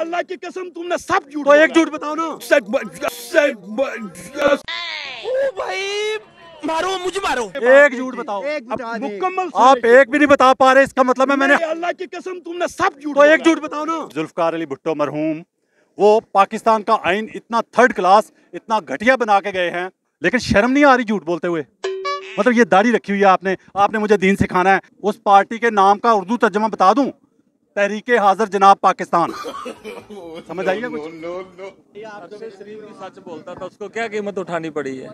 अल्लाह की कसम तुमने सब झूठ तो एक झूठ बताओ ना। ओ भाई मारो मुझे मारो। एक झूठ बताओ। मुकम्मल आप एक भी नहीं बता पा रहे, इसका मतलब है मैंने। अल्लाह की कसम तुमने सब झूठ तो एक झूठ बताओ ना। जुल्फकार अली भुट्टो मरहूम, वो पाकिस्तान का आइन इतना थर्ड क्लास, इतना घटिया बना के गए हैं, लेकिन शर्म नहीं आ रही झूठ बोलते हुए। मतलब ये दाढ़ी रखी हुई है आपने, आपने मुझे दीन सिखाना है। उस पार्टी के नाम का उर्दू तर्जमा बता दूं, तहरीके हाजिर जनाब पाकिस्तान। समझ आइए कुछ? आपसे शरीफ की सच बोलता था, उसको क्या कीमत उठानी पड़ी है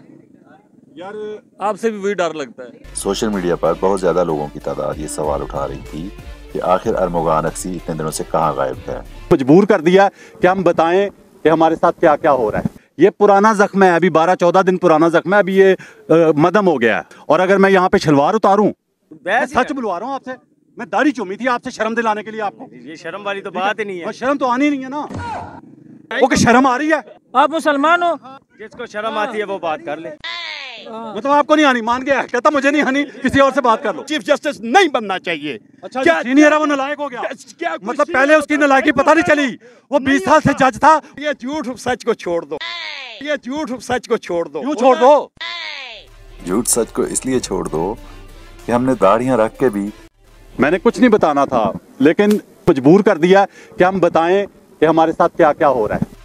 यार? आपसे भी वही डर लगता है। सोशल मीडिया पर बहुत ज्यादा लोगों की तादाद ये सवाल उठा रही थी कि आखिर अरमुगान अक्सी इतने दिनों से कहाँ गायब है। मजबूर कर दिया कि हम बताएं कि हमारे साथ क्या क्या हो रहा है। ये पुराना जख्म है, अभी 12-14 दिन पुराना जख्म है, अभी ये मदम हो गया है। और अगर मैं यहाँ पे शलवार उतारूं, मैं सच बुलवा रहा हूँ आपसे, मैं दाढ़ी चूमी थी आपसे शर्म दिलाने के लिए आपको। ये शर्म वाली तो बात ही नहीं है। शर्म तो आनी नहीं है ना। वो शर्म आ रही है? आप मुसलमान हो, जिसको शर्म आती है वो बात कर ले। मतलब आपको नहीं आनी, मान गया, कहता मुझे नहीं आनी, किसी और से बात कर लो। चीफ जस्टिस नहीं बनना चाहिए। अच्छा, क्या सीनियर है वो नालायक हो गया? क्या मतलब पहले उसकी नालायकी पता नहीं चली, वो 20 साल से जज था। ये झूठ सच को छोड़ दो, ये झूठ सच को छोड़ दो। क्यों छोड़ दो? झूठ सच को इसलिए छोड़ दो कि हमने दाढ़ियां रख के भी। मैंने कुछ नहीं बताना था, लेकिन मजबूर कर दिया कि हम बताएं कि हमारे साथ क्या क्या हो रहा है।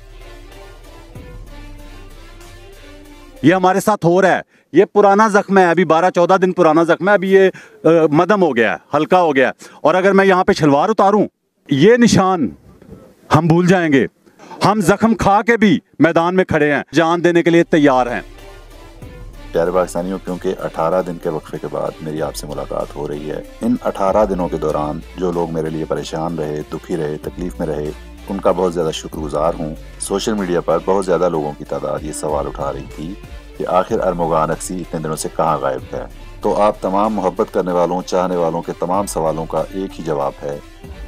ये हमारे साथ हो रहा है, ये पुराना जख्म है, अभी 12-14 दिन पुराना जख्म है, अभी ये मदम हो गया है, हल्का हो गया है। और अगर मैं यहाँ पे शलवार उतारूं, ये निशान हम भूल जाएंगे। हम जख्म खा के भी मैदान में खड़े हैं, जान देने के लिए तैयार हैं। प्यारे पाकिस्तानियों, क्योंकि 18 दिन के वक्फे के बाद मेरी आपसे मुलाकात हो रही है, इन 18 दिनों के दौरान जो लोग मेरे लिए परेशान रहे, दुखी रहे, तकलीफ में रहे, उनका बहुत ज़्यादा शुक्रगुजार हूँ। सोशल मीडिया पर बहुत ज़्यादा लोगों की तादाद ये सवाल उठा रही थी कि आखिर अरमुगान अक्सी इतने दिनों से कहाँ गायब है। तो आप तमाम मोहब्बत करने वालों, चाहने वालों के तमाम सवालों का एक ही जवाब है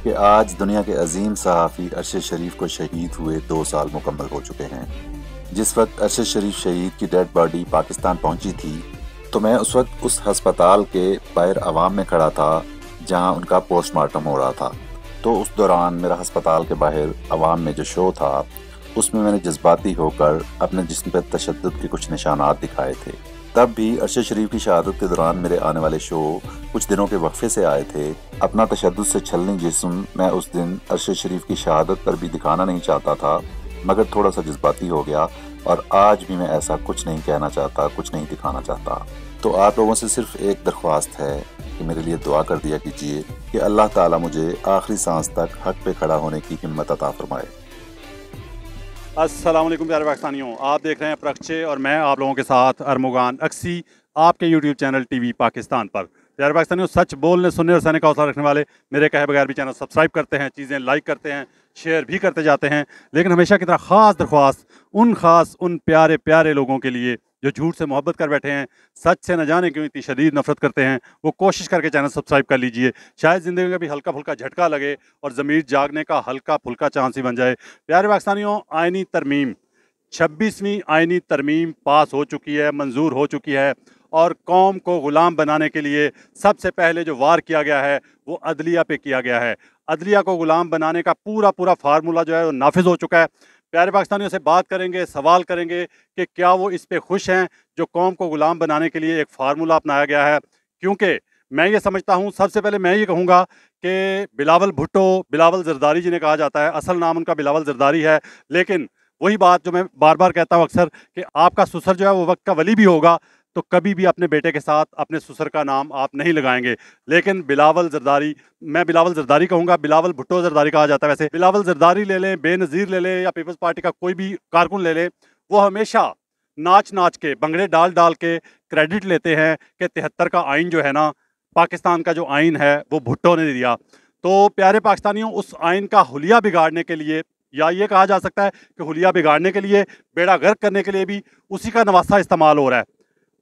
कि आज दुनिया के अजीम सहाफ़ी अरशद शरीफ को शहीद हुए 2 साल मुकम्मल हो चुके हैं। जिस वक्त अरशद शरीफ शहीद की डेड बॉडी पाकिस्तान पहुंची थी, तो मैं उस वक्त उस हस्पताल के बाहर अवाम में खड़ा था जहां उनका पोस्टमार्टम हो रहा था। तो उस दौरान मेरा हस्पताल के बाहर अवाम में जो शो था, उसमें मैंने जज्बाती होकर अपने जिस्म पर तशद्दुद के कुछ निशानात दिखाए थे। तब भी अरशद शरीफ की शहादत के दौरान मेरे आने वाले शो कुछ दिनों के वक्फे से आए थे। अपना तशद्दुद से छलनी जिस्म मैं उस दिन अरशद शरीफ की शहादत पर भी दिखाना नहीं चाहता था, मगर थोड़ा सा जज्बाती हो गया और आज भी मैं ऐसा कुछ नहीं कहना चाहता, कुछ नहीं दिखाना चाहता। तो आप लोगों से सिर्फ एक दरख्वास्त है कि मेरे लिए दुआ कर दिया कीजिए कि अल्लाह ताला मुझे आखिरी सांस तक हक पे खड़ा होने की हिम्मत अता फरमाए। अस्सलाम वालेकुम प्यारे पाकिस्तानियों, आप देख रहे हैं प्रक्षे और मैं आप लोगों के साथ अरमुगान अक्सी, आपके यूट्यूब चैनल टीवी पाकिस्तान पर। प्यारे पाकिस्तानियों, सच बोलने, सुनने और सहने का हौसला रखने वाले मेरे कहे बगैर भी चैनल सब्सक्राइब करते हैं, चीज़ें लाइक करते हैं, शेयर भी करते जाते हैं। लेकिन हमेशा की तरह ख़ास दरख्वास्त उन प्यारे प्यारे लोगों के लिए जो झूठ से मोहब्बत कर बैठे हैं, सच से न जाने क्यों इतनी शदीद नफरत करते हैं, वो कोशिश करके चैनल सब्सक्राइब कर लीजिए। शायद ज़िंदगी में भी हल्का फुल्का झटका लगे और ज़मीर जागने का हल्का फुल्का चांस ही बन जाए। प्यारे पाकिस्तानियों, आइनी तरमीम 26वीं आइनी तरमीम पास हो चुकी है, मंजूर हो चुकी है और कौम को ग़ुलाम बनाने के लिए सबसे पहले जो वार किया गया है वो अदलिया पे किया गया है। अदलिया को ग़ुलाम बनाने का पूरा फार्मूला जो है वो नाफिज हो चुका है। प्यारे पाकिस्तानियों से बात करेंगे, सवाल करेंगे कि क्या वो इस पे खुश हैं जो कौम को ग़ुलाम बनाने के लिए एक फार्मूला अपनाया गया है। क्योंकि मैं ये समझता हूँ, सबसे पहले मैं ये कहूँगा कि बिलावल भुट्टो, बिलावल ज़रदारी जिन्हें कहा जाता है, असल नाम उनका बिलावल ज़रदारी है, लेकिन वही बात जो मैं बार बार कहता हूँ अक्सर कि आपका ससुर जो है वो वक्त का वली भी होगा, तो कभी भी अपने बेटे के साथ अपने ससुर का नाम आप नहीं लगाएंगे। लेकिन बिलावल ज़रदारी, मैं बिलावल ज़रदारी कहूँगा, बिलावल भुट्टो ज़रदारी कहा जाता है। वैसे बिलावल ज़रदारी ले लें, बेनज़ीर ले लें या पीपल्स पार्टी का कोई भी कारकुन ले लें, वो हमेशा नाच के, भंगड़े डाल के क्रेडिट लेते हैं कि 73 का आइन जो है ना, पाकिस्तान का जो आइन है वो भुट्टो ने दिया। तो प्यारे पाकिस्तानियों, उस आइन का हुलिया बिगाड़ने के लिए, या ये कहा जा सकता है कि हुलिया बिगाड़ने के लिए, बेड़ा गर्क करने के लिए भी उसी का नवासा इस्तेमाल हो रहा है,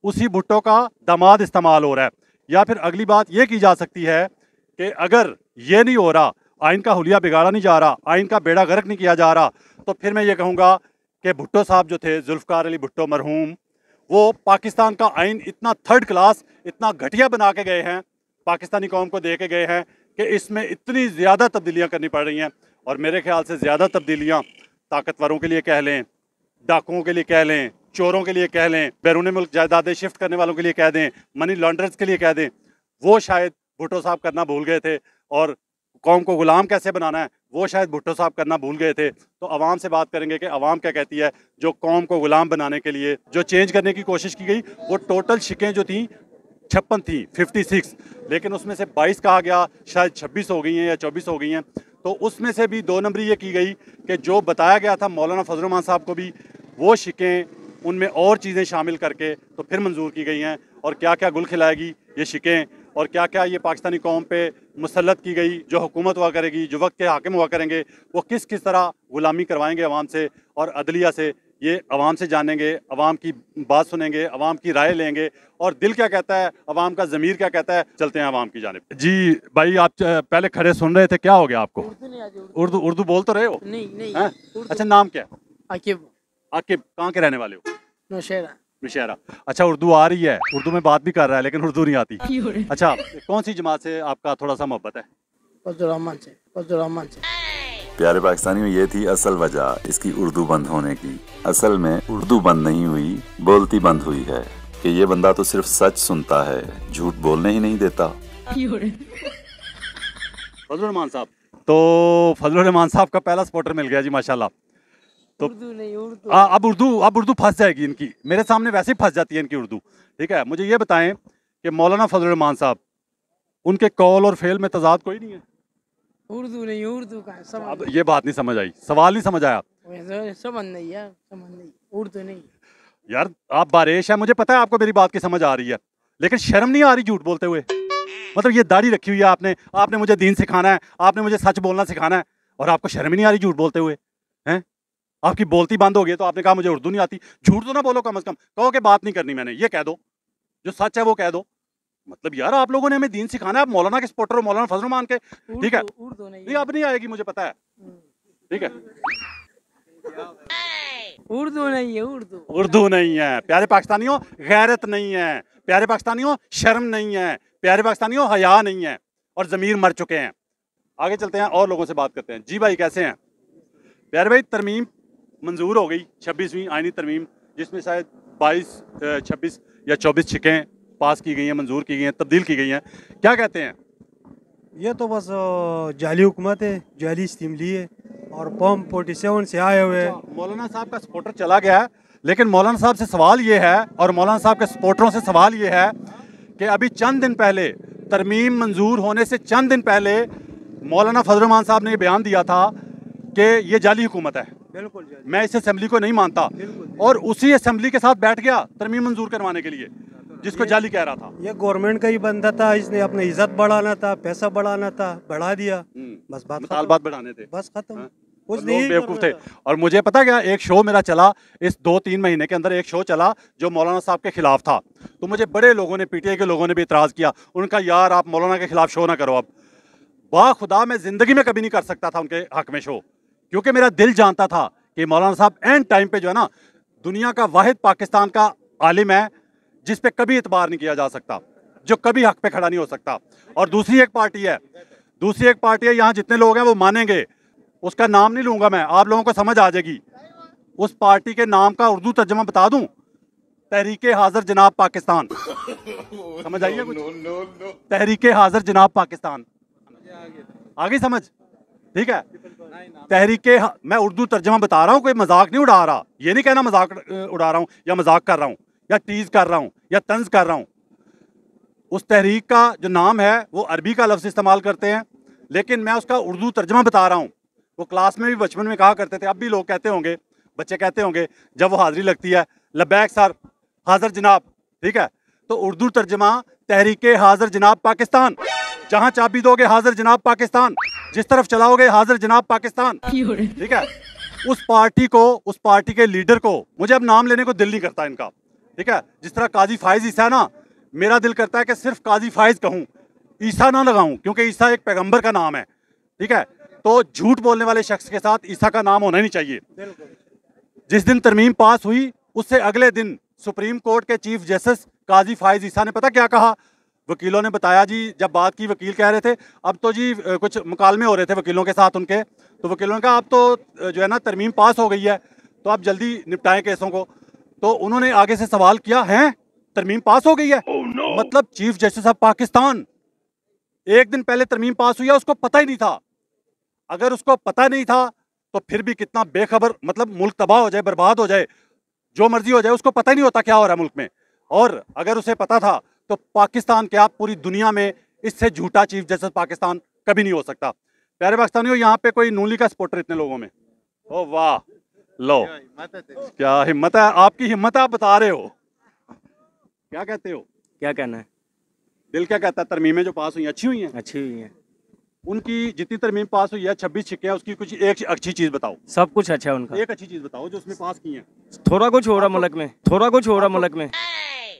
उसी भुट्टो का दामाद इस्तेमाल हो रहा है। या फिर अगली बात ये की जा सकती है कि अगर ये नहीं हो रहा, आइन का हुलिया बिगाड़ा नहीं जा रहा, आइन का बेड़ा गर्क नहीं किया जा रहा, तो फिर मैं ये कहूँगा कि भुट्टो साहब जो थे, जुल्फ़कार अली भुट्टो मरहूम, वो पाकिस्तान का आइन इतना थर्ड क्लास, इतना घटिया बना के गए हैं, पाकिस्तानी कौम को दे के गए हैं कि इसमें इतनी ज़्यादा तब्दीलियाँ करनी पड़ रही हैं। और मेरे ख्याल से ज़्यादा तब्दीलियाँ ताकतवरों के लिए कह लें, डाकुओं के लिए कह लें, चोरों के लिए कह लें, बैरून मुल्क जायदादें शिफ्ट करने वालों के लिए कह दें, मनी लॉन्ड्रर्स के लिए कह दें, वो शायद भुट्टो साहब करना भूल गए थे। और कौम को गुलाम कैसे बनाना है वो शायद भुट्टो साहब करना भूल गए थे। तो अवाम से बात करेंगे कि अवाम क्या कहती है। जो कौम को गुलाम बनाने के लिए जो चेंज करने की कोशिश की गई, वो टोटल शिकें जो थी 56 थी, 56, लेकिन उसमें से 22 कहा गया, शायद 26 हो गई हैं या 24 हो गई हैं। तो उसमें से भी 2 नंबरी ये की गई कि जो बताया गया था मौलाना फजल रहमान साहब को भी, वो शिकें उनमें और चीज़ें शामिल करके तो फिर मंजूर की गई हैं। और क्या क्या गुल खिलाएगी ये शिकें, और क्या क्या ये पाकिस्तानी कौम पे मुसल्लत की गई जो हुकूमत हुआ करेगी, जो वक्त के हाकिम हुआ करेंगे, वो किस किस तरह गुलामी करवाएंगे अवाम से और अदलिया से, ये अवाम से जानेंगे, अवाम की बात सुनेंगे, अवाम की राय लेंगे और दिल क्या कहता है, अवाम का ज़मीर क्या कहता है। चलते हैं अवाम की जानिब। जी भाई, आप पहले खड़े सुन रहे थे, क्या हो गया आपको? उर्दू बोल तो रहे हो? नहीं। अच्छा, नाम क्या है? आकिब। आकिब, कहाँ के रहने वाले हो? नौशहरा। नौशहरा। अच्छा, उर्दू आ रही है, उर्दू में बात भी कर रहा है, लेकिन उर्दू नहीं आती। अच्छा, कौन सी जमात से आपका थोड़ा सा मोहब्बत है? फजल रहमान से। प्यारे पाकिस्तानियों, ये थी असल वजह इसकी उर्दू बंद होने की। असल में उर्दू बंद नहीं हुई, बोलती बंद हुई है कि ये बंदा तो सिर्फ सच सुनता है, झूठ बोलने ही नहीं देता। फजल रहमान साहब, तो फजल रहमान साहब का पहला स्पॉटर मिल गया जी, माशाल्लाह। तो अब उर्दू फंस जाएगी इनकी, मेरे सामने वैसे ही फंस जाती है इनकी उर्दू। ठीक है, मुझे ये बताएं कि मौलाना फजल रहमान साहब, उनके कौल और फेल में तजाद कोई नहीं है? उर्दू का अब ये बात नहीं समझ आई, सवाल नहीं समझ आया। समझ नहीं यार, उर्दू नहीं यार, आप बारिश है, मुझे पता है आपको मेरी बात की समझ आ रही है, लेकिन शर्म नहीं आ रही झूठ बोलते हुए? मतलब ये दाढ़ी रखी हुई है आपने मुझे दीन सिखाना है, आपने मुझे सच बोलना सिखाना है, और आपको शर्म ही नहीं आ रही झूठ बोलते हुए हैं? आपकी बोलती बंद हो गई तो आपने कहा मुझे उर्दू नहीं आती। झूठ तो ना बोलो, कम से कम कहो कि बात नहीं करनी मैंने, ये कह दो, जो सच है वो कह दो। मतलब यार, आप लोगों ने हमें दीन सिखाना है, आप मौलाना के सपोर्टर हो, मौलाना फजल रहमान के। ठीक है, उर्दू नहीं अब नहीं आएगी, मुझे पता है। ठीक है, उर्दू नहीं है, उर्दू नहीं है। प्यारे पाकिस्तानियों, गैरत नहीं है। प्यारे पाकिस्तानियों, शर्म नहीं है। प्यारे पाकिस्तानियों, हया नहीं है, और ज़मीर मर चुके हैं। आगे चलते हैं और लोगों से बात करते हैं। जी भाई, कैसे हैं? प्यारे भाई, तरमीम मंजूर हो गई, 26वीं आईनी तरमीम, जिसमें शायद 22, 26 या 24 शिकें पास की गई हैं, मंजूर की गई हैं, तब्दील की गई हैं। क्या कहते हैं? ये तो बस जाली हुकूमत है, जाली इस्तेमली है, और फॉर्म 47 से आए हुए। मौलाना साहब का सपोर्टर चला गया है, लेकिन मौलाना साहब से सवाल ये है, और मौलाना साहब के सपोर्टरों से सवाल ये है कि अभी चंद दिन पहले, तरमीम मंजूर होने से चंद दिन पहले, मौलाना फजल रहमान साहब ने ये बयान दिया था कि ये जाली हुकूमत है, बिल्कुल मैं इस असेंबली को नहीं मानता, और उसी असेंबली के साथ बैठ गया तरमीम मंजूर करवाने के लिए, जिसको जाली कह रहा था। ये गवर्नमेंट का ही बंदा था, इसने अपनी इज्जत बढ़ाना था, पैसा बढ़ाना था, बढ़ा दिया, बस मुतालबात बढ़ाने थे, बस खत्म। कुछ नहीं, बेवकूफ़ थे। और मुझे पता क्या, एक शो मेरा चला इस 2-3 महीने के अंदर, एक शो चला जो मौलाना साहब के खिलाफ था। तो मुझे बड़े लोगों ने, पीटीआई के लोगों ने भी इतराज़ किया, उनका यार आप मौलाना के खिलाफ शो ना करो। अब बाखुदा मैं ज़िंदगी में कभी नहीं कर सकता था उनके हक में शो, क्योंकि मेरा दिल जानता था कि मौलाना साहब एंड टाइम पे जो है ना, दुनिया का वाहिद पाकिस्तान का आलिम है जिस पे कभी इतबार नहीं किया जा सकता, जो कभी हक पे खड़ा नहीं हो सकता। और दूसरी एक पार्टी है, यहाँ जितने लोग हैं वो मानेंगे, उसका नाम नहीं लूंगा मैं, आप लोगों को समझ आ जाएगी। उस पार्टी के नाम का उर्दू तर्जमा बता दूं, तहरीके हाजिर जनाब पाकिस्तान। समझ आइए कुछ? तहरीके हाजिर जनाब पाकिस्तान, आगे समझ? ठीक है, मैं उर्दू तर्जमा बता रहा हूँ, कोई मजाक नहीं उड़ा रहा। ये नहीं कहना मजाक उड़ा रहा हूँ या मजाक कर रहा हूँ या टीज कर रहा हूँ या तंज कर रहा हूँ। उस तहरीक का जो नाम है वो अरबी का लफ्ज़ इस्तेमाल करते हैं, लेकिन मैं उसका उर्दू तर्जमा बता रहा हूँ। वो क्लास में भी बचपन में कहा करते थे, अब भी लोग कहते होंगे, बच्चे कहते होंगे जब वो हाज़िरी लगती है, लब्बैक सर, हाज़िर जनाब। ठीक है, तो उर्दू तर्जमा तहरीके हाज़िर जनाब पाकिस्तान। जहाँ चाबी दोगे हाज़िर जनाब पाकिस्तान, जिस तरफ चलाओगे हाज़िर जनाब पाकिस्तान। ठीक है, उस पार्टी के लीडर को, मुझे अब नाम लेने को दिल नहीं करता इनका। ठीक है, जिस तरह काजी फाइज ईसा ना, मेरा दिल करता है कि सिर्फ काजी फाइज कहूँ, ईसा ना लगाऊं, क्योंकि ईसा एक पैगंबर का नाम है। ठीक है, तो झूठ बोलने वाले शख्स के साथ ईसा का नाम होना ही नहीं चाहिए। जिस दिन तरमीम पास हुई उससे अगले दिन सुप्रीम कोर्ट के चीफ जस्टिस काजी फाइज ईसा ने पता क्या कहा? वकीलों ने बताया जी, जब बात की वकील कह रहे थे अब तो जी कुछ मुकालमे हो रहे थे वकीलों के साथ उनके, तो वकीलों ने कहा आप तो जो है ना तरमीम पास हो गई है तो आप जल्दी निपटाएं केसों को। तो उन्होंने आगे से सवाल किया है तरमीम पास हो गई है? मतलब चीफ जस्टिस ऑफ पाकिस्तान, एक दिन पहले तरमीम पास हुई है, उसको पता ही नहीं था। अगर उसको पता नहीं था तो फिर भी कितना बेखबर, मतलब मुल्क तबाह हो जाए, बर्बाद हो जाए, जो मर्जी हो जाए, उसको पता ही नहीं होता क्या हो रहा है मुल्क में। और अगर उसे पता था तो पाकिस्तान क्या पूरी दुनिया में इससे झूठा चीफ जस्टिस पाकिस्तान कभी नहीं हो सकता। प्यारे पाकिस्तानियों, यहाँ पे कोई नून लीग का सपोर्टर इतने लोगों में, ओ वाह, लो क्या हिम्मत है, आपकी हिम्मत है, आप बता रहे हो, क्या कहते हो? क्या कहना है? दिल क्या कहता है? तरमीमें जो पास हुई अच्छी हुई हैं? अच्छी हुई है। उनकी जितनी तरमीम पास हुई है 26 छिक्के हैं, उसकी कुछ एक अच्छी चीज बताओ। सब कुछ अच्छा है उनका। एक अच्छी चीज बताओ जो उसमें पास की है। थोड़ा कुछ हो रहा मुल्क में, थोड़ा कुछ हो रहा मुल्क में।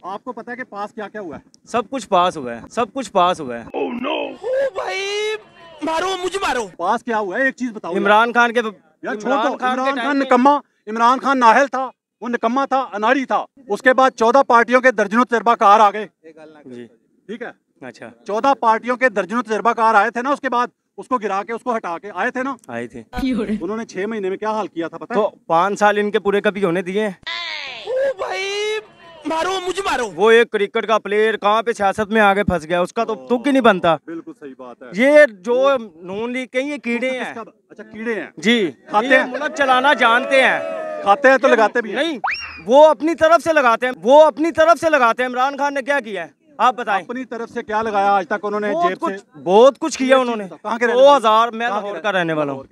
आपको पता है कि पास क्या क्या हुआ है? सब कुछ पास हुआ है, सब कुछ पास हुआ है। oh, no. मारो पास क्या हुआ है? एक चीज बताओ। इमरान खान के यार छोड़ दो, इमरान खान निकम्मा, इमरान खान नाहल था, वो निकम्मा था, अनाड़ी था। उसके बाद 14 पार्टियों के दर्जनों तजर्बाकार आ गए, ठीक है? अच्छा, 14 पार्टियों के दर्जनों तजर्बाकार आए थे ना, उसके बाद उसको गिरा के उसको हटा के आए थे ना, आए थे। उन्होंने 6 महीने में क्या हाल किया था पता है? तो 5 साल इनके पूरे कभी होने दिए? मारो वो एक क्रिकेट का प्लेयर कहाँ पे सियासत में आगे फंस गया, उसका तो तुक ही नहीं बनता। बिल्कुल सही बात है। ये जो नून लीग के ये कीड़े हैं। अच्छा कीड़े हैं जी, खाते हैं, मुल्क चलाना जानते हैं, खाते हैं तो लगाते भी नहीं, वो अपनी तरफ से लगाते हैं, वो अपनी तरफ से लगाते हैं। इमरान खान ने क्या किया है आप बताएं? अपनी तरफ से क्या लगाया आज तक उन्होंने? जेब से बहुत कुछ किया उन्होंने। कहाँ के? 2000 मैं लाहौर का रहने वाला हूँ।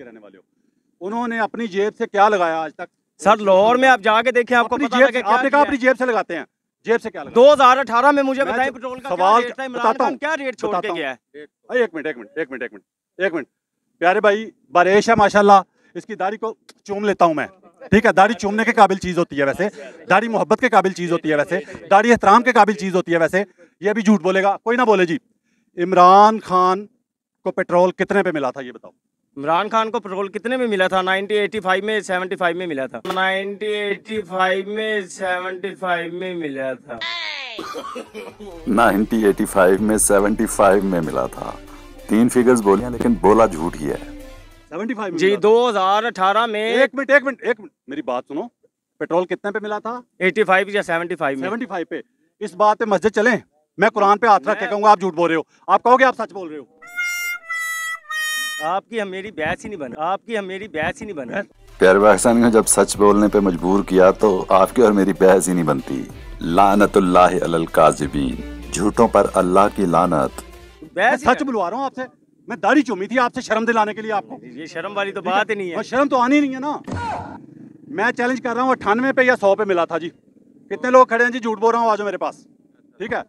उन्होंने अपनी जेब से क्या लगाया आज तक? सर लाहौर में आप जाके देखें, आपको पता लगे। आपने कहा अपनी जेब से लगाते हैं, जेब से क्या लगा? 2018 में मुझे बताएं पेट्रोल का सवाल क्या रेट था, इमरान खान क्या रेट छोड़ के गया है? एक मिनट प्यारे भाई, बारिश है माशाल्लाह, इसकी दाढ़ी को चूम लेता हूं मैं, ठीक है? दाढ़ी चूमने के काबिल चीज होती है वैसे, दाढ़ी मोहब्बत के काबिल चीज होती है वैसे, दाढ़ी एहतराम के काबिल चीज होती है वैसे। ये अभी झूठ बोलेगा, कोई ना बोले जी। इमरान खान को पेट्रोल कितने पे मिला था ये बताओ? इमरान खान को पेट्रोल कितने में मिला था? 1985 में 75 में मिला था। 1985 में 75 में मिला था। 1985 में 75 में मिला था। 3 फिगर्स बोलियां लेकिन बोला झूठ ही है। 75 जी 2018 में। एक मिनट मेरी बात सुनो, पेट्रोल कितने पे मिला था? 85 या 75 में। 75 पे। इस बात पे मस्जिद चलें? मैं कुरान पे हाथ रख के कहूंगा आप झूठ बोल रहे हो, आप कहोगे आप सच बोल रहे हो। आपकी हम मेरी बहस ही नहीं बन, आपकी हम मेरी बहस ही नहीं बन। प्यारे पाकिस्तानियों, जब सच बोलने पे मजबूर किया तो आपकी और मेरी बहस ही नहीं बनती। लानतुल्लाहि अलल काज़िबीन, झूठों पर अल्लाह की लानत। सच बुलवा रहा हूँ आपसे, मैं दाढ़ी चूमी थी आपसे शर्म दिलाने के लिए आपको। ये शर्म वाली तो बात ही नहीं है। शर्म तो आनी नहीं है ना। मैं चैलेंज कर रहा हूँ 98 पे या 100 पे मिला था जी। कितने लोग खड़े हैं जी? झूठ बोल रहा हूँ, आ जाओ मेरे पास, ठीक है?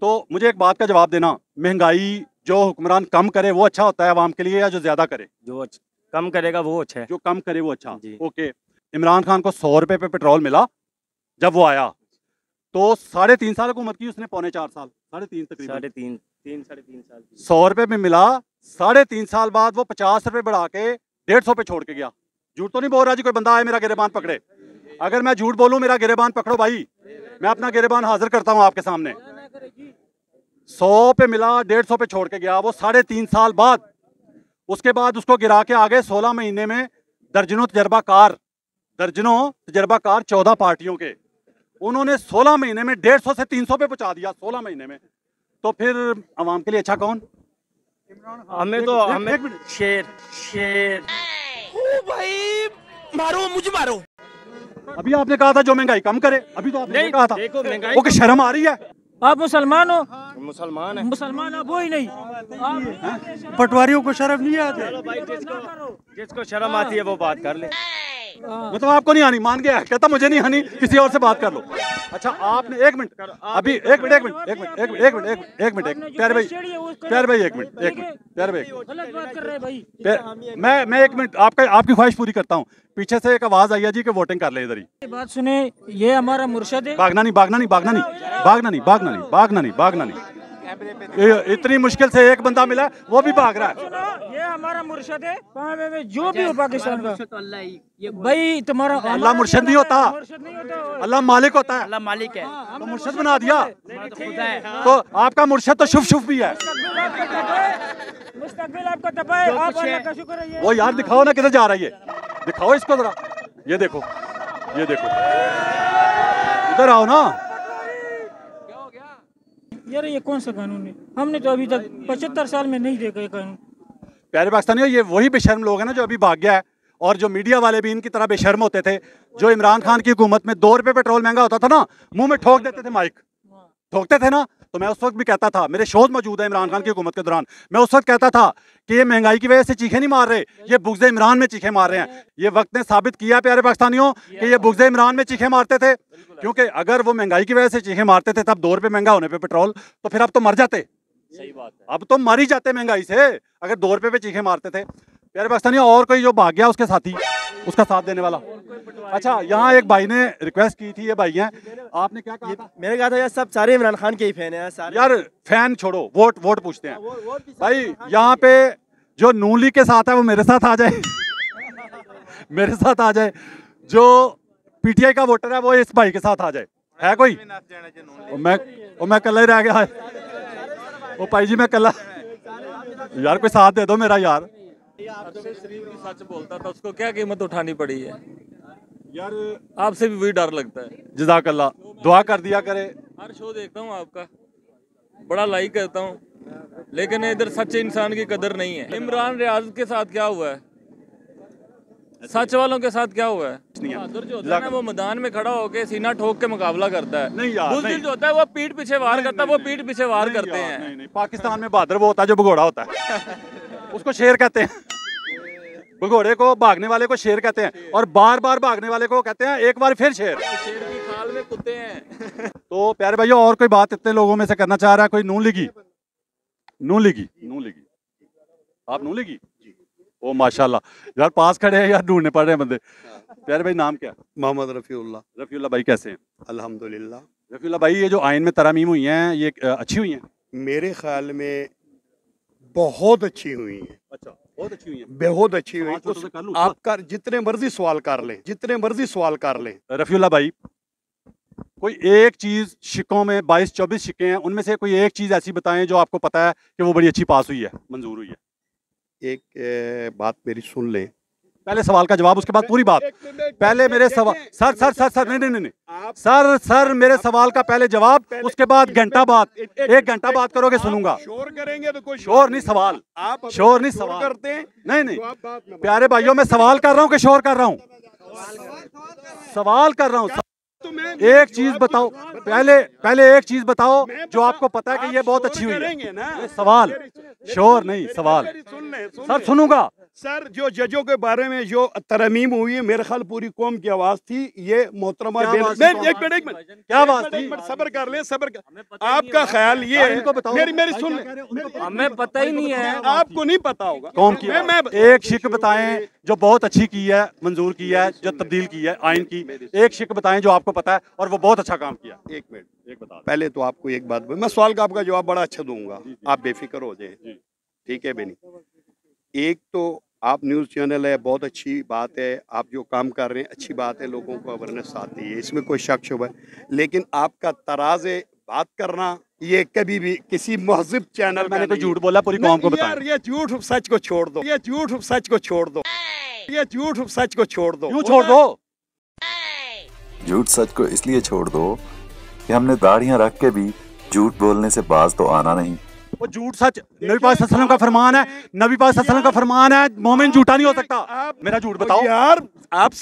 तो मुझे एक बात का जवाब देना, महंगाई जो हुक्मरान कम करे वो अच्छा होता है आवाम के लिए, या जो ज्यादा करे? जो कम करेगा वो अच्छा है। जो कम करे वो अच्छा। ओके, इमरान खान को 100 रुपए पे पेट्रोल मिला जब वो आया, तो 3.5 साल हुकूमत की उसने, 3.25 साल, 3.5 तकरीबन, 3.5 साल। 100 रुपए में मिला, 3.5 साल बाद वो 50 रुपए बढ़ा के 150 पे छोड़ के गया। झूठ तो नहीं बोल रहा जी? कोई बंदा आए मेरा गिरेबान पकड़े। अगर मैं झूठ बोलूं मेरा गिरेबान पकड़ो भाई, मैं अपना गिरेबान हाजिर करता हूं आपके सामने। 100 पे मिला, 150 पे छोड़ के गया वो 3.5 साल बाद। उसके बाद उसको गिरा के आगे 16 महीने में दर्जनों तजर्बाकार 14 पार्टियों के, उन्होंने 16 महीने में 150 से 300 पे पहुंचा दिया, 16 महीने में। तो फिर अवाम के लिए अच्छा कौन? हमें तो हमें शेर भाई मारो, मुझे मारो। अभी आपने कहा था जो महंगाई कम करे, अभी तो आपने कहा था। देखो महंगाई, ओके, शर्म आ रही है? आप मुसलमान हो? मुसलमान है, मुसलमान आप वो ही नहीं। पटवारियों को शर्म नहीं आती? चलो भाई, जिसको शर्म आती है वो बात कर ले। मतलब आपको नहीं आनी, मान गया, कहता मुझे नहीं आनी, किसी और से बात कर लो। अच्छा आपने एक मिनट अभी एक मिनट प्यारे भाई एक मिनट प्यारे भाई, गलत बात कर रहे हैं भाई। मैं एक मिनट आपकी ख्वाहिश पूरी करता हूँ। पीछे से एक आवाज आई है जी कि वोटिंग कर ले इधर ही। बात सुने, ये हमारा मुर्शद है। भागना नहीं। इतनी मुश्किल से एक बंदा मिला, वो भी भाग रहा है। ये हमारा मुर्शद है, जो भी हो पाकिस्तान का भाई। तुम्हारा अल्लाह मुर्शद नहीं होता, अल्लाह मालिक होता है। अल्लाह मालिक है, तो मुर्शद बना दिया तो आपका मुर्शद तो शुभ भी है। मुस्तकबिल आपका तपाए, आप अल्लाह का शुक्र है। वो यार दिखाओ ना किधर जा रहा है ये, दिखाओ इसको जरा, ये देखो, ये देखो, इधर आओ ना। यार ये कौन सा कानून है? हमने तो अभी तक 75 साल में नहीं देखा ये कानून। प्यारे पाकिस्तानियों, ये वही बेशर्म लोग हैं ना जो अभी भाग गया है, और जो मीडिया वाले भी इनकी तरह बेशर्म होते थे। जो इमरान खान की हुकूमत में 2 रुपए पेट्रोल महंगा होता था ना, मुंह में ठोक देते थे, माइक ठोकते थे ना। तो मैं उस वक्त भी कहता था, मेरे शोध मौजूद है इमरान खान की हुकूमत के दौरान, मैं उस वक्त कहता था कि ये महंगाई की वजह से चीखे नहीं मार रहे, ये बुग़्ज़ इमरान में चीखे मार रहे हैं। ये वक्त ने साबित किया प्यारे पाकिस्तानियों कि ये बुग़्ज़ इमरान में चीखे मारते थे, क्योंकि अगर वो महंगाई की वजह से चीखे मारते थे तब 2 रुपए महंगा होने पे पेट्रोल, तो फिर अब तो मर जाते। सही बात है, अब तो मर ही जाते महंगाई से, अगर 2 रुपए पे चीखे मारते थे। प्यारे पाकिस्तानियों, और कोई जो भाग गया उसके साथी, उसका साथ देने वाला। अच्छा, यहाँ एक भाई ने रिक्वेस्ट की थी, ये भाई हैं, आपने क्या कहा था? मैंने कहा था यार सब सारे इमरान खान के ही फैन हैं सारे। यार फैन छोड़ो, वोट पूछते हैं भाई। यहाँ पे जो नून लीग के साथ है वो मेरे साथ आ जाए मेरे साथ आ जाए। जो पीटीआई का वोटर है वो इस भाई के साथ आ जाए। है कोई? मैं कल ही रह गया है। ओ भाई जी मैं कल, यार कोई साथ दे दो मेरा यार। आपसे शरीफ भी सच बोलता था, उसको क्या कीमत उठानी पड़ी है? यार आपसे भी वही डर लगता है। जज़ाकल्लाह, दुआ कर दिया करे। हर शो देखता हूँ आपका, बड़ा लाइक करता हूँ, लेकिन इधर सच्चे इंसान की कदर नहीं है। इमरान रियाज के साथ क्या हुआ है? सच वालों के साथ क्या हुआ है? बहादुर जो होता है ना, वो मैदान में खड़ा होकर सीना ठोक के मुकाबला करता है। नहीं यार, बुज़दिल जो होता है वो पीठ पीछे वार करता है, वो पीठ पीछे वार करते हैं। नहीं, पाकिस्तान में बहादुर वो होता है जो भगोड़ा होता है उसको शेर कहते हैं। भगोड़े को, भागने वाले को शेर कहते हैं, और बार बार भागने वाले को कहते हैं एक बार फिर शेर। शेर की खाल में कुत्ते हैं। तो प्यारे भाइयों, और कोई बात इतने लोगों में से करना चाह रहा है? कोई नून लीगी? आप नून लीगी? ओ माशाल्लाह, यार पास खड़े हैं यार, ढूंढने पड़ रहे हैं बंदे। प्यारे भाई नाम क्या? मोहम्मद रफ़ीउल्लाह। रफ़ीउल्लाह भाई कैसे हैं? अल्हम्दुलिल्लाह। रफ़ीउल्लाह भाई, ये जो आइन में तरमीम हुई हैं, ये अच्छी हुई हैं? मेरे ख्याल में बहुत अच्छी हुई हैं। अच्छा, बहुत अच्छी हुई हैं, बहुत अच्छी हुई। छोटे से कर लूं? आपका जितने मर्जी सवाल कर लें, जितने मर्जी सवाल कर लें। रफ़ीउल्लाह भाई, कोई एक चीज़, शिक्कों में 22-24 शिक्के हैं, उनमें से कोई एक चीज़ ऐसी बताएं जो आपको पता है कि वो बड़ी अच्छी पास हुई है, मंजूर हुई है। एक बात मेरी सुन लें, पहले सवाल का जवाब, उसके बाद पूरी बात। पहले मेरे सवाल, सर नहीं, सर मेरे सवाल का पहले जवाब, उसके बाद घंटा बात, 1 घंटा बात करोगे सुनूंगा। शोर करेंगे तो कोई शोर नहीं, सवाल। आप शोर नहीं, सवाल करते हैं। नहीं प्यारे भाइयों, मैं सवाल कर रहा हूँ कि शोर कर रहा हूँ? सवाल कर रहा हूँ। एक चीज बताओ, पहले एक चीज बताओ जो आपको पता है कि ये बहुत अच्छी हुई है। सवाल, शोर नहीं, सवाल। सर सुनूंगा। सर, जो जजों के बारे में जो तरमीम हुई है, मेरे ख्याल पूरी कौम की आवाज थी। ये मोहतरमा एक मिनट, क्या बात थी? सब्र कर ले, सब्र कर। आपका ख्याल ये है, इनको बताओ, मेरी सुन ले। हमें पता ही नहीं है, आपको नहीं पता होगा कौम की। एक शिक बताएं जो बहुत अच्छी की है, मंजूर की है, जो तब्दील की है आइन की। एक शिक बताएं जो आपको पता है और वो बहुत अच्छा काम किया। एक मिनट, एक बता। पहले तो आपको एक बात, मैं सवाल का आपका जवाब बड़ा अच्छा दूंगा, आप बेफिक्र हो जाए, ठीक है बेनी? एक तो आप न्यूज़ चैनल है, बहुत अच्छी बात है, आप जो काम कर रहे हैं अच्छी बात है, लोगों को अवेयरनेस आती है, इसमें कोई शक शुबा है। लेकिन आपका तराज़े बात करना ये कभी भी किसी महज़िब चैनल, मैंने कोई झूठ बोला पूरी कौम को बताएं। ये झूठ सच को छोड़ दो, ये झूठ सच को छोड़ दो, ये झूठ सच को छोड़ दो। क्यों छोड़ दो? झूठ सच को इसलिए छोड़ दो कि हमने दाढ़ियां रख के भी झूठ बोलने से बाज तो आना नहीं। वो झूठ सच, नबी पाक सल्लल्लाहु अलैहि वसल्लम का फरमान है, नबी पाक सल्लल्लाहु अलैहि वसल्लम का फरमान है, मोमिन झूठा नहीं हो सकता। मेरा झूठ बताओ यार। आप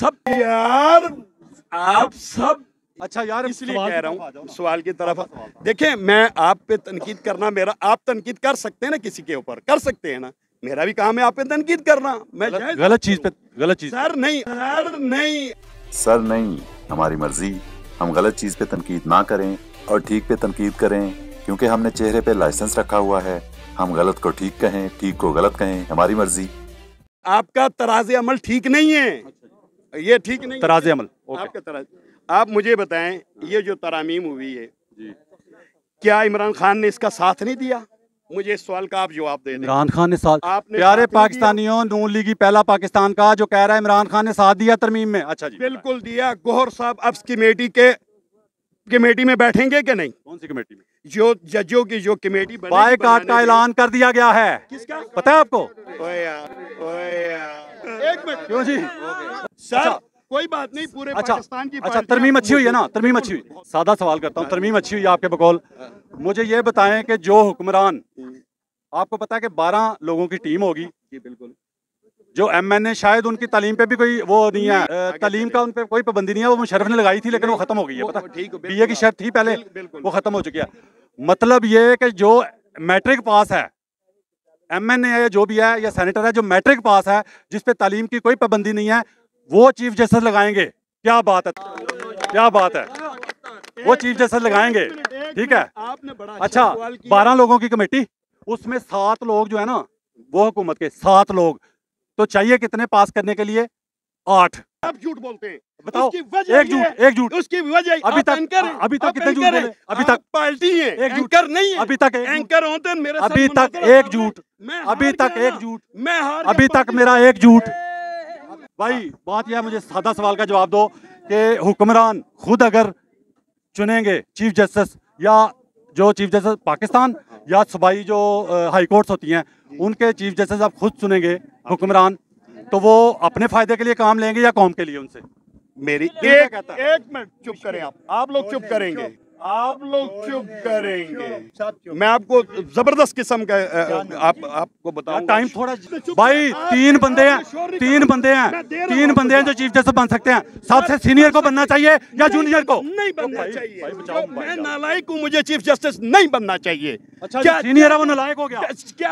सब अच्छा यार, इसलिए कह रहा हूँ सवाल की तरफ देखें। मैं आप पे तनकीद करना, मेरा, आप तनकीद कर सकते हैं ना, किसी के ऊपर कर सकते हैं ना, मेरा भी काम है आप पे तनकीद करना। मैं गलत चीज पे गलत चीज। सर नहीं, सर नहीं, हमारी मर्जी। हम गलत चीज पे तनकीद ना करें और ठीक पे तनकीद करें, क्योंकि हमने चेहरे पे लाइसेंस रखा हुआ है। हम गलत को ठीक कहें, ठीक को गलत कहें, हमारी मर्जी। आपका तराज़े अमल ठीक नहीं है, ये ठीक नहीं। तराज़े अमल आपका तराज़े। आप मुझे बताएं, ये जो तरामीम हुई है, क्या इमरान खान ने इसका साथ नहीं दिया? मुझे इस सवाल का आप जवाब दे दें। इमरान खान ने साथ, आपने प्यारे साथ नहीं पाकिस्तानियों, नून लीगी पहला पाकिस्तान का जो कह रहा है इमरान खान ने साथ दिया तरमीम में। अच्छा जी, बिल्कुल दिया। गौहर साहब अब कमेटी में बैठेंगे कि नहीं? कौन सी कमेटी में? जो जजों की जो कमेटी बनेगी, बायकॉट का ऐलान कर दिया गया है। किसका? पता है आपको? ओए यार, एक मिनट। क्यों जी? सर कोई बात नहीं, पूरे पाकिस्तान की अच्छा, तरमीम अच्छी हुई है ना? तरमीम अच्छी हुई। सादा सवाल करता हूँ, तरमीम अच्छी हुई है आपके बकौल। मुझे ये बताएं कि जो हुक्मरान, आपको पता है कि 12 लोगों की टीम होगी। जी बिल्कुल। जो MNA शायद उनकी तालीम पे भी कोई वो नहीं है, तालीम का उन पे कोई पाबंदी नहीं है, वो मुशर्रफ ने लगाई थी लेकिन वो खत्म हो गई है। पता BA की शर्त थी पहले, वो खत्म हो चुकी है। मतलब ये है कि जो मैट्रिक पास है, MNA है जो भी है या सेनेटर है जो मैट्रिक पास है, जिस पे तालीम की कोई पाबंदी नहीं है, वो चीफ जस्टिस लगाएंगे। क्या बात है, क्या बात है, वो चीफ जस्टिस लगाएंगे। ठीक है। अच्छा, 12 लोगों की कमेटी, उसमें 7 लोग जो है ना वो हुकूमत के, 7 लोग। तो चाहिए कितने पास करने के लिए? 8। आप झूठ बोलते हैं, बताओ। एक झूठ उसकी वजह अभी तक कितने झूठ बोले? अभी तक पार्टी है, एंकर नहीं है। अभी तक एंकर होते हैं मेरे साथ। अभी तक एक झूठ, अभी तक एक झूठ, अभी तक मेरा एक झूठ। भाई बात यह, मुझे सादा सवाल का जवाब दो कि हुक्मरान खुद अगर चुनेंगे चीफ जस्टिस, या जो चीफ जस्टिस पाकिस्तान या सूबाई जो हाई कोर्ट्स होती हैं उनके चीफ जस्टिस आप खुद चुनेंगे हुक्मरान, तो वो अपने फायदे के लिए काम लेंगे या कौम के लिए? उनसे मेरी एक मिनट चुप करें आप लोग चुप करेंगे, आप लोग चुप करेंगे। मैं आपको जबरदस्त किस्म का आपको बताऊं। टाइम थोड़ा भाई, 3 बंदे हैं, 3 बंदे हैं जो चीफ जस्टिस बन सकते हैं। सबसे सीनियर को बनना चाहिए या जूनियर को? नहीं बनना चाहिए। मैं नालायक हूँ, मुझे चीफ जस्टिस नहीं बनना चाहिए। अच्छा, क्या सीनियर है वो नालायक हो गया?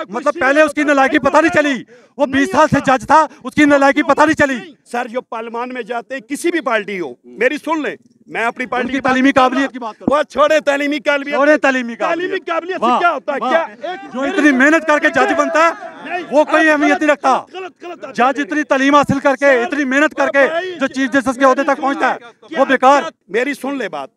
मतलब पहले उसकी नालायकी पता नहीं चली, वो 20 साल से जज था, उसकी नालायकी पता नहीं चली। सर जो पार्लियामान में जाते हैं, किसी भी पार्टी हो, मेरी सुन ले, मैं अपनी पार्टी की तालीमी काबिलियत की बात करूं। वो छोड़े तालीमी काबिलियत, तालीमी काबिलियत से क्या होता है? क्या जो इतनी मेहनत करके जज बनता है वो कोई अहमियत नहीं रखता। जज इतनी तालीम हासिल करके, इतनी मेहनत करके जो चीफ जस्टिस के ओहदे तक पहुंचता है वो बेकार। मेरी सुन ले बात,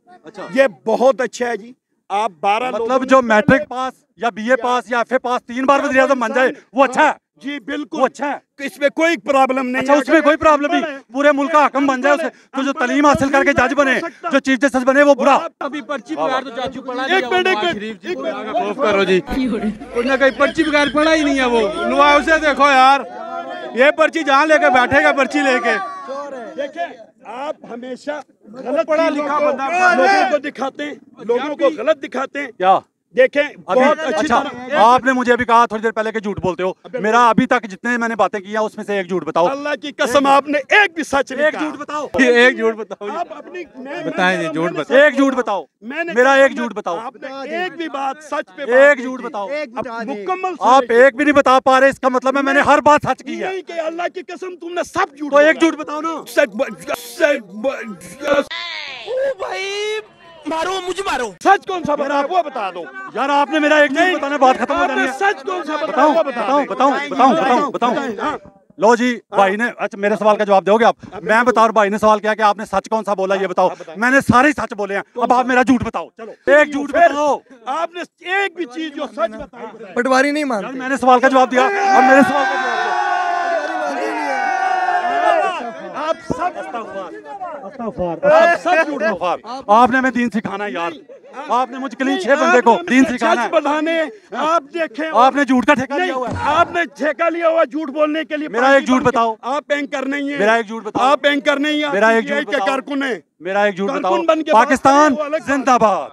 ये बहुत अच्छा है जी। आप 12 मतलब जो मैट्रिक पास या BA पास या FA पास 3 बार वज़ीर आज़म बन जाए वो अच्छा है जी, बिल्कुल वो अच्छा है। इसमें कोई प्रॉब्लम नहीं। अच्छा, उसमें कोई प्रॉब्लम नहीं, पूरे मुल्क का हकम बन जाए उसे, तो जो तालीम हासिल करके जज बने, जो चीफ जस्टिस बने वो बुरा। अभी पर्ची बगैर तो चाचू पढ़ा एक मिनट करो जी, कुछ ना कहीं पर्ची बगैर पढ़ा ही नहीं है वो। नुआ उसे देखो यार, ये पर्ची जहाँ लेके बैठेगा, पर्ची लेके। देखिए, आप हमेशा गलत पढ़ा लिखा बंदा लोगों को दिखाते हैं, लोगों को गलत दिखाते हैं। क्या देखें बहुत अच्छा, आपने मुझे अभी कहा थोड़ी देर पहले कि झूठ बोलते हो। मेरा अभी तक जितने मैंने बातें की हैं उसमें से एक झूठ बताओ। अल्लाह की कसम, आपने एक भी सच नहीं कहा। एक झूठ बताओ, एक झूठ बताओ। आप अपनी बताएं, झूठ बताओ, एक झूठ बताओ, मेरा एक झूठ बताओ। आपने एक भी बात सच पे, एक झूठ बताओ मुकम्मल। आप एक भी नहीं बता पा रहे, इसका मतलब है मैंने हर बात सच की है। अल्लाह की कसम, तुमने सब झूठ। तो एक झूठ बताओ ना। भाई मारो, मुझे मारो। सच कौन सा बता, वो बता दो यार। आपने मेरा एक झूठ बताना, बात खत्म हो जानी है। सच कौन सा बताओ बताओ बताओ बताओ बताओ। लो जी, भाई ने, अच्छा मेरे सवाल का जवाब दोगे आप? मैं बताओ, भाई ने सवाल किया कि आपने सच कौन सा बोला, ये बताओ। मैंने सारे सच बोले हैं, अब आप मेरा झूठ बताओ। चलो एक झूठ बताओ। आपने एक भी चीज जो सच बताई, पटवारी नहीं मानते। मैंने सवाल का जवाब दिया, अब मेरे सवाल का जवाब दो। आप सब झूठ। आपने मैं दीन सिखाना है यार, आपने मुझे क्लीन 6 बंदे को दीन सिखाना है। बढ़ाने आप देखें, आपने झूठ का ठेका लिया हुआ है। आपने ठेका लिया हुआ झूठ बोलने के लिए। मेरा एक झूठ बताओ। आप एंकर नहीं है। मेरा एक झूठ बताओ। आप एंकर नहीं है। मेरा एक झूठ बताओ। कारकुन है। मेरा एक झूठ बताओ। कारकुन बन के पाकिस्तान जिंदाबाद।